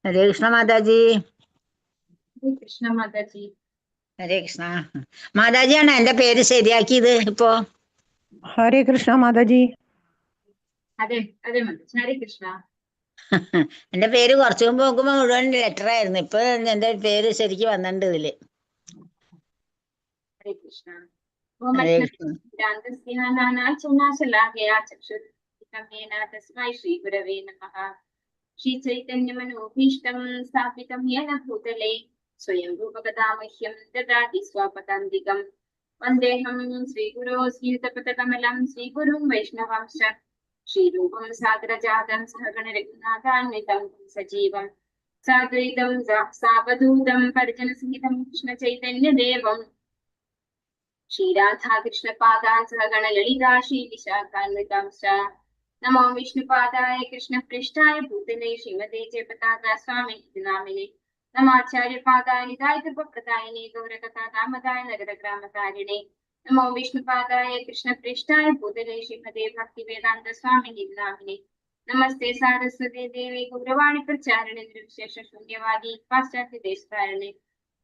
ഹരേ കൃഷ്ണ മാതാജി. കൃഷ്ണ മാതാജി. ഹരേ കൃഷ്ണ മാതാജിയാണ് എന്റെ പേര് ശരിയാക്കിയത് ഇപ്പോ. ഹരേ കൃഷ്ണ മാതാജി. അതെ അതെ മാതാജി, ഹരേ കൃഷ്ണ. എന്റെ പേര് കുറച്ചു മുമ്പ് നോക്കുമ്പോ മുഴുവൻ ലെറ്റർ ആയിരുന്നു. ഇപ്പൊ എന്റെ പേര് ശരിക്ക് വന്നിട്ടുണ്ട് ഇതില്. ഹരേ കൃഷ്ണ. ഹരേ കൃഷ്ണ. തസ്മൈ ശ്രീ ഗുരവേ നമഃ. ശ്രീ ചൈതന്യമനോഭീഷ്ടം സ്ഥാപിതം യേന ഭൂതലേ സ്വയം രൂപകഥാമഹ്യം ദദാതി സ്വപദാന്തികം. വന്ദേഹം ശ്രീഗുരോ ശ്രീയുതപദകമലം ശ്രീഗുരും വൈഷ്ണവാംശ ശ്രീരൂപം സാഗരജാതം സഹഗണ രഘുനാഥാന്വിതം സജീവം സാദ്വൈതം സാവധൂതം പരിജനസഹിതം കൃഷ്ണ ചൈതന്യദേവം ശ്രീരാധാകൃഷ്ണപാദാൻ സഹഗണ ലളിതാ ശ്രീവിശാഖാന്വിതാംശ. നമോ വിഷ്ണുപാദായ കൃഷ്ണപൃഷ്ഠായ ഭൂതലേ ശ്രീമതേ ജയപതാക സ്വാമിനി നാമിനെ. നമാചാര്യപാദായ നിതായതപപ്രദായിനെ ഗൗരകഥാദാമദായ നഗരഗ്രാമകാരിണേ. നമോ വിഷ്ണുപാദായ കൃഷ്ണപൃഷ്ഠായ ഭൂതലേ ശ്രീമതേ ഭക്തിവേദാന്ത സ്വാമിനി നാമിനെ. നമസ്തേ സാരസ്വതേ ദേവി ഗൗരവാണി പ്രചാരിണേ നിർവിശേഷ ശൂന്യവാദി പാശ്ചാത്യ ദേശകാരിണേ.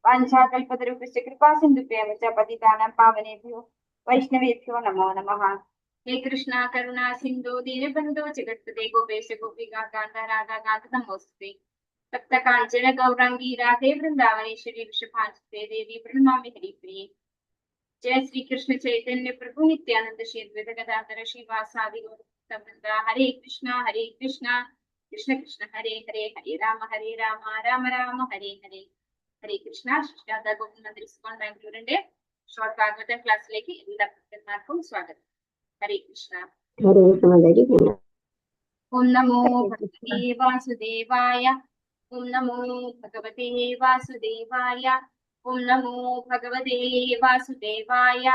വാഞ്ചാകൽപതരുഭ്യശ്ച കൃപാ സിന്ധുഭ്യഃ ച പതിതാനാം പാവനേഭ്യോ വൈഷ്ണവേഭ്യോ നമോ നമഃ. ഹേ കൃഷ്ണ കരുണാ സിന്ധു ദീനബന്ധോ ജഗത്പതേ ഗോപേശ ഗോപികാ കാന്ത രാധാ കാന്ത നമോസ്തുതേ. തപ്ത കാഞ്ചന ഗൗരാംഗി രാധേ വൃന്ദാവനേശ്വരി വൃഷഭാനുസുതേ ദേവി പ്രണമാമി ഹരിപ്രിയേ. ജയ ശ്രീ കൃഷ്ണ ചൈതന്യ പ്രഭു നിത്യാനന്ദ ശ്രീ അദ്വൈത ഗദാധര ശ്രീവാസാദി ഗോവിന്ദ. ഹരേ കൃഷ്ണ കൃഷ്ണ കൃഷ്ണ ഹരേ ഹരേ, ഹരേ രാമ രാമ രാമ ഹരേ ഹരേ. ഹരേ കൃഷ്ണ. രാധാ ഗോവിന്ദ മന്ദിർ ഇസ്കോൺ ബാംഗ്ലൂരിന്റെ ഷോർട്ട് ഭാഗവത ക്ലാസ്സിലേക്ക് എല്ലാ ഭക്തന്മാർക്കും സ്വാഗതം. ഹരേ കൃഷ്ണ. ഓം നമോ ഭഗവതേ വാസുദേവായ. ഓം നമോ ഭഗവതേ വാസുദേവായ. ഓം നമോ ഭഗവതേ വാസുദേവായ.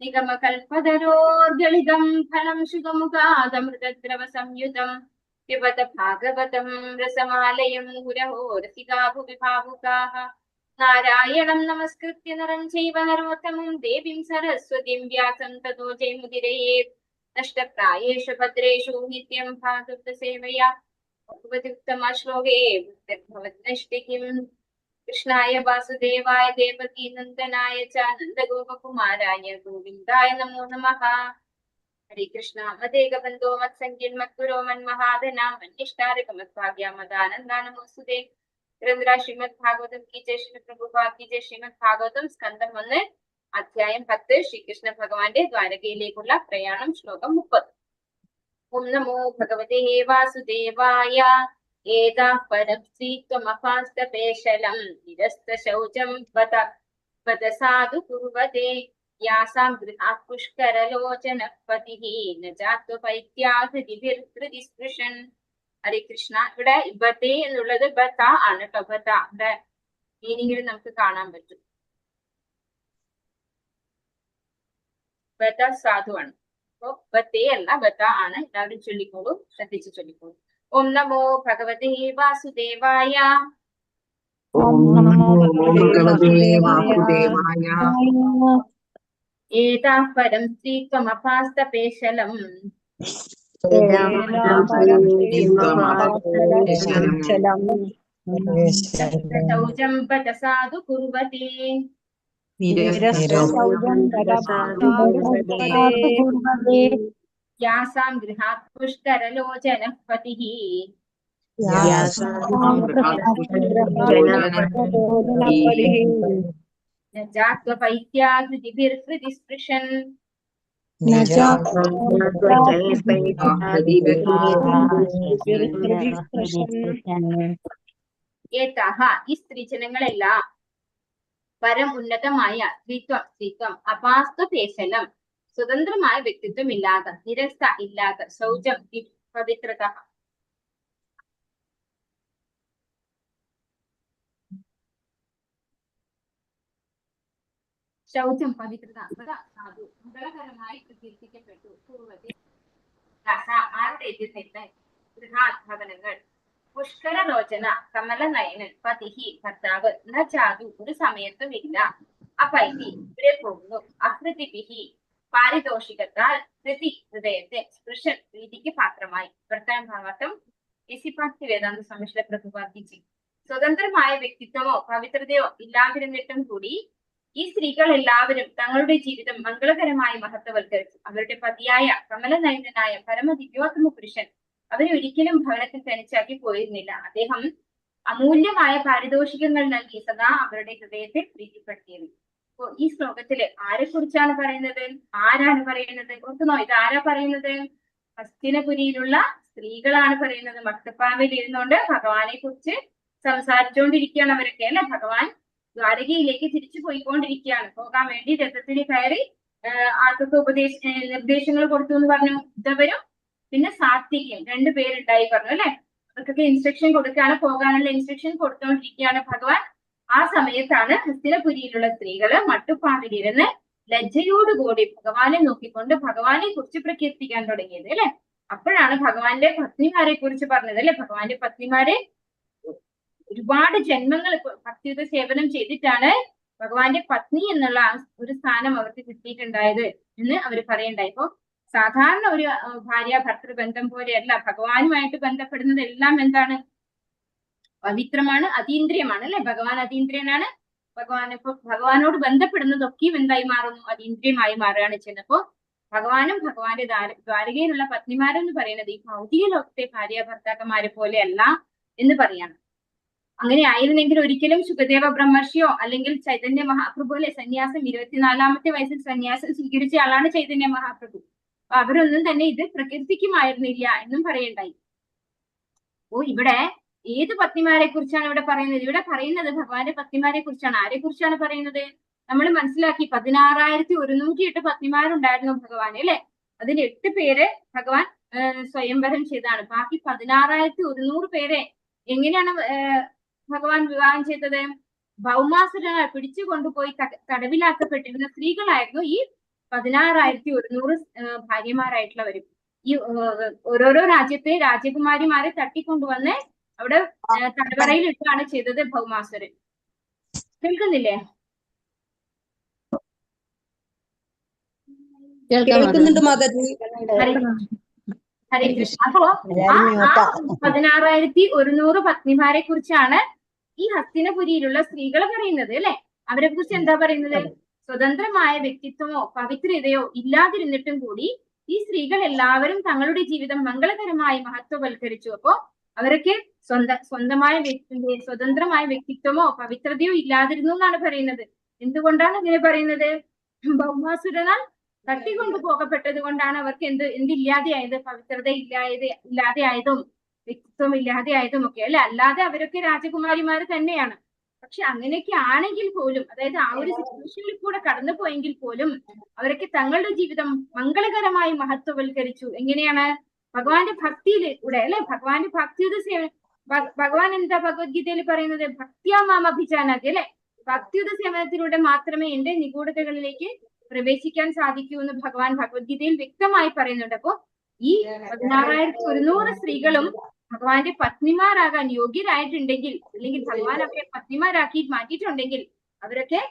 നിഗമകൽപതരോർഗളിതം ഫലം ശുഗമുഖാദമൃതദ്രവ സംയുതം പിബത ഭാഗവതം രസമാലയം ഗുരഹോ രസികാ ഭുവി ഭാവുകാഃ. നാരായണം നമസ്കൃത്യ നരം ചൈവ നരോത്തമം ദേവീം സരസ്വതീം വ്യാസം തതോ ജയമുദിരയേത്. നഷ്ടപ്രായേഷു ഭദ്രേഷു നിത്യം ഭാഗവത സേവയാ ഭഗവത്യുത്തമ ശ്ലോകേ ഭവദ്നഷ്ടികിം. കൃഷ്ണായ വാസുദേവായ ദേവകീ നന്ദനായ ച നന്ദഗോപകുമാരായ ഗോവിന്ദായ നമോ നമഃ. ഹരേ കൃഷ്ണ. മദേകബന്ധോ മത്സംഖ്യൻ മദ്ഗുരോ മന്മഹാദനാം മന്നിഷ്ടാരക മദ്ഭാഗ്യ മദാനന്ദാനമോസ്തുതേ. ശ്രീമദ് ഭാഗവതം കി ജയ, ശ്രീ പ്രഭുപാദ് കി ജയ. ശ്രീമദ് ഭാഗവതം സ്കന്ധം 1 അധ്യായം 10. ശ്രീകൃഷ്ണ ഭഗവാന്റെ ദ്വാരകയിലേക്കുള്ള പ്രയാണം. ശ്ലോകം 30. ഓം നമോ ഭഗവതേ വാസുദേവായ. ഏതാഃ പരം സ്ത്രീത്വമപാസ്തപേശലം നിരസ്ത ശൗചം വദ സാധു കുർവതേ. യാസാം ഗൃഹാത് പുഷ്കരലോചന പതിഃ ന ജാത്വപൈത്യാധൃതി സ്പൃശൻ. ഹരേ കൃഷ്ണ. ഇവിടെ ബതേ എന്നുള്ളത് ബത ആണ് കേട്ടോ. ബത ഇവിടെ മീനിങ്ങിൽ നമുക്ക് കാണാൻ പറ്റും. ബത സാധുവാണ്. അപ്പോ ബത്തേ അല്ല, ബത ആണ്. എല്ലാവരും ചൊല്ലിക്കോളൂ, ശ്രദ്ധിച്ച് ചൊല്ലിക്കോളൂ. ഓം നമോ ഭഗവതേ വാസുദേവായ. ഏതാഃ പരം സ്ത്രീത്വമപാസ്തപേശലം ശൗചം ബത സാധു കുർവതേ. യാസാം ഗൃഹാത് പുഷ്കരലോചന പതിഃ ന ജാത്വപൈത്യാധൃതിഭിർഹൃദി സ്പൃശൻ. ഏതാഹ ഈ സ്ത്രീജനങ്ങളെല്ലാം പരം ഉന്നതമായ സ്ത്രീത്വം അപാസ്തപേശലം സ്വതന്ത്രമായ വ്യക്തിത്വം ഇല്ലാത്ത, നിരസ്ത ഇല്ലാത്ത, ശൗചം പവിത്രത. ശൗചം പവിത്രത സാധു മംഗളകരമായി പ്രകീർത്തിക്കപ്പെട്ടു. പൂർവ്വത്തിൽ ആരുടെ എതിർന്നിട്ട് ഗൃഹാത് ഭവനങ്ങൾ, പുഷ്കരലോചന കമലനയനൻ പതിഹി ഭർത്താവ്, ന ജാതു ഒരു സമയത്തും ഇല്ല, അപൈതി ഇവിടെ പോകുന്നു, അഹൃതിഭിഹി പാരിതോഷികത്താൽ ഹൃതി ഹൃദയത്തെ, സ്പൃശൻ പ്രീതിക്ക് പാത്രമായി. വർത്തമാന ഭാഗത്തും इसी पाठ की वेदांत स्वामी श्री प्रभुपाद जी സ്വതന്ത്രമായ വ്യക്തിത്വമോ പവിത്രതയോ ഇല്ലാതിരുന്നിട്ടും കൂടി ഈ സ്ത്രീകൾ എല്ലാവരും തങ്ങളുടെ ജീവിതം മംഗളകരമായി മഹത്വവൽക്കരിച്ചു. അവരുടെ പതിയായ കമലനയനായ പരമദിവ്യോത്തമ പുരുഷൻ അവരെ ഒരിക്കലും ഭവനത്തിൽ തനിച്ചാക്കി പോയിരുന്നില്ല. അദ്ദേഹം അമൂല്യമായ പാരിതോഷികങ്ങൾ നൽകി സദാ അവരുടെ ഹൃദയത്തെ പ്രീതിപ്പെടുത്തിയത്. അപ്പോ ഈ ശ്ലോകത്തില് ആരെ കുറിച്ചാണ് പറയുന്നത്? ആരാണ് പറയുന്നത്? ഓർക്കുന്നോ, ഇത് ആരാ പറയുന്നത്? ഹസ്തിനപുരിയിലുള്ള സ്ത്രീകളാണ് പറയുന്നത്. മക്തപ്പാവിൽ ഇരുന്നുകൊണ്ട് ഭഗവാനെ കുറിച്ച് സംസാരിച്ചുകൊണ്ടിരിക്കുകയാണ് അവരൊക്കെ, അല്ലെ? ഭഗവാൻ ദ്വാരകയിലേക്ക് തിരിച്ചു പോയിക്കൊണ്ടിരിക്കുകയാണ്. പോകാൻ വേണ്ടി രഥത്തിന് കയറി ആർക്കൊക്കെ നിർദ്ദേശങ്ങൾ കൊടുത്തു എന്ന് പറഞ്ഞു? ഉദ്ധവരും പിന്നെ സാത്വികയും രണ്ടുപേരുണ്ടായി പറഞ്ഞു, അല്ലെ? അവർക്കൊക്കെ ഇൻസ്ട്രക്ഷൻ കൊടുക്കുകയാണ്, പോകാനുള്ള ഇൻസ്ട്രക്ഷൻ കൊടുത്തുകൊണ്ടിരിക്കുകയാണ് ഭഗവാൻ. ആ സമയത്താണ് ഹസ്തിനപുരിയിലുള്ള സ്ത്രീകള് മട്ടുപ്പാവിലിരുന്ന് ലജ്ജയോടുകൂടി ഭഗവാനെ നോക്കിക്കൊണ്ട് ഭഗവാനെ കുറിച്ച് പ്രകീർത്തിക്കാൻ തുടങ്ങിയത്, അല്ലെ? അപ്പോഴാണ് ഭഗവാന്റെ പത്നിമാരെ കുറിച്ച് പറഞ്ഞത്, അല്ലെ? ഭഗവാന്റെ പത്നിമാരെ ഒരുപാട് ജന്മങ്ങൾ ഭക്തിയുത സേവനം ചെയ്തിട്ടാണ് ഭഗവാന്റെ പത്നി എന്നുള്ള ഒരു സ്ഥാനം അവർക്ക് കിട്ടിയിട്ടുണ്ടായത് എന്ന് അവർ പറയണ്ടായി. ഇപ്പൊ സാധാരണ ഒരു ഭാര്യ ഭർത്തൃ ബന്ധം പോലെയല്ല ഭഗവാനുമായിട്ട് ബന്ധപ്പെടുന്നത്. എല്ലാം എന്താണ്? പവിത്രമാണ്, അതീന്ദ്രിയമാണ്, അല്ലെ? ഭഗവാൻ അതീന്ദ്രിയനാണ്. ഭഗവാനോട് ബന്ധപ്പെടുന്നതൊക്കെയും എന്തായി മാറുന്നു? അതീന്ദ്രിയമായി മാറുകയാണ് ചെയ്യുന്നപ്പോ ഭഗവാനും ഭഗവാന്റെ ദ്വാരകയിലുള്ള പത്നിമാരെന്ന് പറയുന്നത് ഈ ഭൗതിക ലോകത്തെ ഭാര്യ ഭർത്താക്കന്മാരെ പോലെയല്ല എന്ന് പറയാണ്. അങ്ങനെ ആയിരുന്നെങ്കിൽ ഒരിക്കലും ശുകദേവ ബ്രഹ്മർഷിയോ അല്ലെങ്കിൽ ചൈതന്യ മഹാപ്രഭു, അല്ലെ? സന്യാസം 24-ാമത്തെ വയസ്സിൽ സന്യാസം സ്വീകരിച്ച ആളാണ് ചൈതന്യ മഹാപ്രഭു. അപ്പൊ അവരൊന്നും തന്നെ ഇത് പ്രകീർത്തിക്കുമായിരുന്നില്ല എന്നും പറയണ്ടായി. ഓ, ഇവിടെ ഏത് പത്നിമാരെ കുറിച്ചാണ് ഇവിടെ പറയുന്നത്? ഇവിടെ പറയുന്നത് ഭഗവാന്റെ പത്നിമാരെ കുറിച്ചാണ്. ആരെ കുറിച്ചാണ് പറയുന്നത്? നമ്മൾ മനസ്സിലാക്കി 16,108 പത്നിമാരുണ്ടായിരുന്നു ഭഗവാൻ, അല്ലെ? അതിൽ 8 പേര് ഭഗവാൻ സ്വയംവരം ചെയ്താണ്. ബാക്കി 16,100 പേരെ എങ്ങനെയാണ് ഭഗവാൻ വിവാഹം ചെയ്തത്? ഭൗമാസുരനെ പിടിച്ചു കൊണ്ടുപോയി തടവിലാക്കപ്പെട്ടിരുന്ന സ്ത്രീകളായിരുന്നു ഈ 16,100 ഭാര്യമാരായിട്ടുള്ളവരും. ഈ ഓരോരോ രാജ്യത്തെ രാജകുമാരിമാരെ തട്ടിക്കൊണ്ടുവന്ന് അവിടെ തടവറയിൽ ഇട്ടാണ് ചെയ്തത് ഭൗമാസുരൻ. കേൾക്കുന്നില്ലേ? കേൾക്കുന്നുണ്ട് മാതാജി. ഹരേ കൃഷ്ണ. അപ്പോ ആ 16,100 പത്നിമാരെ കുറിച്ചാണ് ഈ ഹസ്തിനപുരിയിലുള്ള സ്ത്രീകൾ പറയുന്നത്, അല്ലെ? അവരെ കുറിച്ച് എന്താ പറയുന്നത്? സ്വതന്ത്രമായ വ്യക്തിത്വമോ പവിത്രതയോ ഇല്ലാതിരുന്നിട്ടും കൂടി ഈ സ്ത്രീകൾ എല്ലാവരും തങ്ങളുടെ ജീവിതം മംഗളകരമായി മഹത്വവൽക്കരിച്ചു. അപ്പോ അവരൊക്കെ സ്വതന്ത്രമായ വ്യക്തിത്വമോ പവിത്രതയോ ഇല്ലാതിരുന്നു എന്നാണ് പറയുന്നത്. എന്തുകൊണ്ടാണ് ഇങ്ങനെ പറയുന്നത്? ഭൗമാസുരനാൽ തട്ടിക്കൊണ്ടു പോകപ്പെട്ടത് കൊണ്ടാണ് അവർക്ക് എന്തില്ലാതെയായത്? പവിത്രത ഇല്ലാതെയായതും വ്യക്തിത്വം ഇല്ലാതെയായതും ഒക്കെ, അല്ലെ? അല്ലാതെ അവരൊക്കെ രാജകുമാരിമാർ തന്നെയാണ്. പക്ഷെ അങ്ങനെയൊക്കെ ആണെങ്കിൽ പോലും, അതായത് ആ ഒരു സിറ്റുവേഷനിൽ കൂടെ കടന്നു പോയെങ്കിൽ പോലും അവരൊക്കെ തങ്ങളുടെ ജീവിതം മംഗളകരമായി മഹത്വവൽക്കരിച്ചു. എങ്ങനെയാണ്? ഭഗവാന്റെ ഭക്തിയിലൂടെ, അല്ലെ? ഭഗവാന്റെ ഭക്തിയുടെ സേവനം. ഭഗവാൻ എന്താ ഭഗവത്ഗീതയിൽ പറയുന്നത്? ഭക്തിയാ മാം അഭിജാനാതി, അല്ലെ? ഭക്തിയുടെ സേവനത്തിലൂടെ മാത്രമേ എന്റെ നിഗൂഢതകളിലേക്ക് പ്രവേശിക്കാൻ സാധിക്കൂ എന്ന് ഭഗവാൻ ഭഗവത്ഗീതയിൽ വ്യക്തമായി പറയുന്നുണ്ട്. അപ്പോ ഈ 16,100 സ്ത്രീകളും ഭഗവാന്റെ പത്നിമാരാകാൻ യോഗ്യരായിട്ടുണ്ടെങ്കിൽ, അല്ലെങ്കിൽ ഭഗവാൻ അവരെ പത്നിമാരാക്കി മാറ്റിയിട്ടുണ്ടെങ്കിൽ അവരൊക്കെ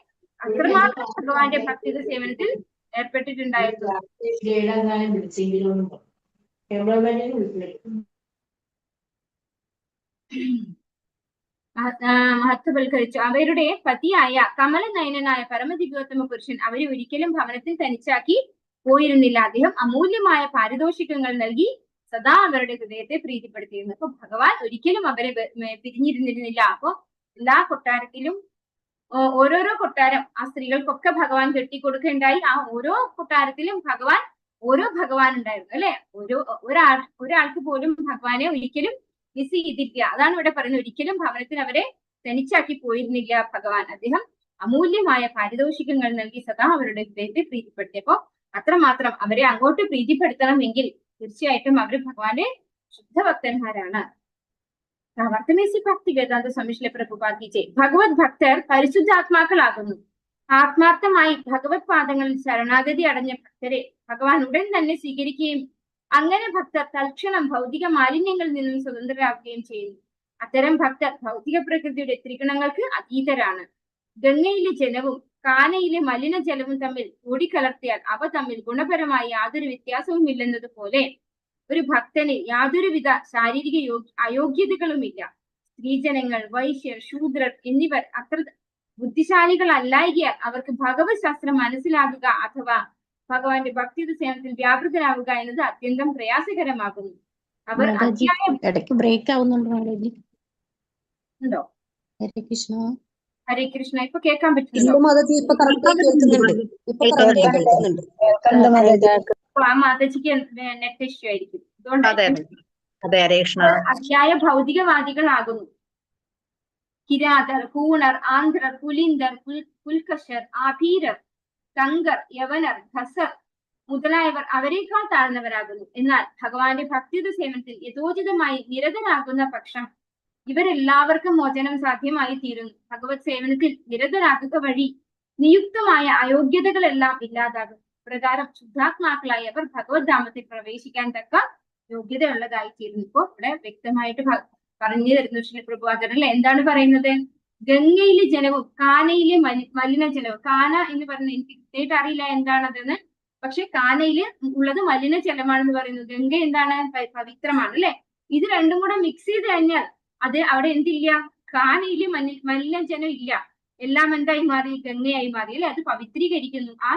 അത്രമാത്രം ഭഗവാന്റെ ഭക്തിയുടെ സേവനത്തിൽ ഏർപ്പെട്ടിട്ടുണ്ടായിരുന്നു. മഹത്വവൽക്കരിച്ചു. അവരുടെ പതിയായ കമലനയനായ പരമദിവ്യോത്തമ പുരുഷൻ അവരെ ഒരിക്കലും ഭവനത്തിൽ തനിച്ചാക്കി പോയിരുന്നില്ല. അദ്ദേഹം അമൂല്യമായ പാരിതോഷികങ്ങൾ നൽകി സദാ അവരുടെ ഹൃദയത്തെ പ്രീതിപ്പെടുത്തിയിരുന്നു. അപ്പൊ ഭഗവാൻ ഒരിക്കലും അവരെ പിരിഞ്ഞിരുന്നിരുന്നില്ല. അപ്പൊ എല്ലാ കൊട്ടാരത്തിലും ഓരോരോ കൊട്ടാരം ആ സ്ത്രീകൾക്കൊക്കെ ഭഗവാൻ കെട്ടിക്കൊടുക്കുകയുണ്ടായി. ആ ഓരോ കൊട്ടാരത്തിലും ഓരോ ഭഗവാൻ ഉണ്ടായിരുന്നു, അല്ലെ? ഒരാൾക്ക് പോലും ഭഗവാനെ ഒരിക്കലും മിസ് ചെയ്തില്ല. അതാണ് ഇവിടെ പറയുന്നത്. ഒരിക്കലും ഭവനത്തിൽ അവരെ തനിച്ചാക്കി പോയിരുന്നില്ല ഭഗവാൻ. അദ്ദേഹം അമൂല്യമായ പാരിതോഷികങ്ങൾ നൽകി സദാ അവരുടെ ഹൃദയത്തെ പ്രീതിപ്പെടുത്തിയപ്പോ അത്രമാത്രം അവരെ അങ്ങോട്ട് പ്രീതിപ്പെടുത്തണമെങ്കിൽ തീർച്ചയായിട്ടും അവർ ഭഗവാന്റെ ശുദ്ധഭക്തന്മാരാണ്. പ്രവർത്തനേസി ഭക്തി വേദാന്ത സമിഷ്ലെ പ്രഭുപാദിച്ചേ ഭഗവത് ഭക്തർ പരിശുദ്ധാത്മാക്കളാകുന്നു. ആത്മാർത്ഥമായി ഭഗവത് പാദങ്ങളിൽ ശരണാഗതി അടഞ്ഞ ഭക്തരെ ഭഗവാൻ ഉടൻ തന്നെ സ്വീകരിക്കുകയും അങ്ങനെ ഭക്തർ തൽക്ഷണം ഭൗതിക മാലിന്യങ്ങളിൽ നിന്നും സ്വതന്ത്രരാകുകയും ചെയ്യുന്നു. അത്തരം ഭക്തർ ഭൗതിക പ്രകൃതിയുടെ ത്രിഗുണങ്ങൾക്ക് അതീതരാണ്. ഗംഗയിലെ ജലവും കാനയിലെ മലിനജലവും തമ്മിൽ കൂടിക്കലർത്തിയാൽ അവ തമ്മിൽ ഗുണപരമായി യാതൊരു വ്യത്യാസവും ഇല്ലെന്നതുപോലെ ഒരു ഭക്തന് യാതൊരുവിധ ശാരീരിക അയോഗ്യതകളുമില്ല. സ്ത്രീജനങ്ങൾ, വൈശ്യർ, ശൂദ്രർ എന്നിവർ അത്ര ബുദ്ധിശാലികളല്ലായികയാൽ അവർക്ക് ഭഗവത് ശാസ്ത്രം മനസ്സിലാക്കുക അഥവാ ഭഗവാന്റെ ഭക്തിയുടെ സേവനത്തിൽ വ്യാപൃതരാവുക എന്നത് അത്യന്തം പ്രയാസകരമാകുന്നു. അവർ മാതാജി അധ്യായം ഇടയ്ക്ക് ബ്രേക്ക് ആവുന്നുണ്ട് മാതാജി. ഉണ്ടോ? ഹരേ കൃഷ്ണ. ഹരേ കൃഷ്ണ. ഇപ്പൊ കേൾക്കാൻ ഇല്ല പറ്റുന്നുണ്ടോ? മാതാജി, ഇപ്പൊ കറക്റ്റായി കേൾക്കുന്നുണ്ട്. ഇപ്പൊ കറക്റ്റായി കേൾക്കുന്നുണ്ട്. അപ്പൊ ആ മാതാജിക്ക് നെറ്റ് ഇഷ്യൂ ആയിരിക്കും. അതുകൊണ്ട് അതെ ഹരേ കൃഷ്ണ. അധ്യായ ഭൗതികവാദികളാകുന്നു. കിരാതർ, കൂണർ, ആന്ധ്രർ, പുലിന്ദർ, പുൽക്കശർ, ആഭീരർ, കങ്കർ, യവനർ, ഖസർ മുതലായവർ അവരെക്കാൾ താഴ്ന്നവരാകുന്നു. എന്നാൽ ഭഗവാന്റെ ഭക്തിയുടെ സേവനത്തിൽ യഥോചിതമായി നിരതരാകുന്ന പക്ഷം ഇവരെല്ലാവർക്കും മോചനം സാധ്യമായി തീരുന്നു. ഭഗവത് സേവനത്തിൽ നിരതരാക്കുക വഴി നിയുക്തമായ അയോഗ്യതകളെല്ലാം ഇല്ലാതാകും. പ്രകാരം ശുദ്ധാത്മാക്കളായി അവർ ഭഗവത് ധാമത്തിൽ പ്രവേശിക്കാൻ തക്ക യോഗ്യതയുള്ളതായി തീരുന്നു. ഇപ്പോ ഇവിടെ വ്യക്തമായിട്ട് പറഞ്ഞു തരുന്നു ശ്രീ പ്രഭുപാദരല്ലേ. എന്താണ് പറയുന്നത്? ഗംഗയിലെ ജലവും കാനയിലെ മലിനജലവും, കാന എന്ന് പറയുന്നത് എനിക്ക് കൃത്യമായിട്ട് അറിയില്ല എന്താണതെന്ന്, പക്ഷെ കാനയില് ഉള്ളത് മലിനജലമാണെന്ന് പറയുന്നു. ഗംഗ എന്താണ്? പവിത്രമാണ് അല്ലെ. ഇത് രണ്ടും കൂടെ മിക്സ് ചെയ്ത് കഴിഞ്ഞാൽ അത് അവിടെ എന്തില്ല? കാനയില് മലിനജലം ഇല്ല, എല്ലാം എന്തായി മാറി? ഗംഗയായി മാറി അല്ലെ. അത് പവിത്രീകരിക്കുന്നു. ആ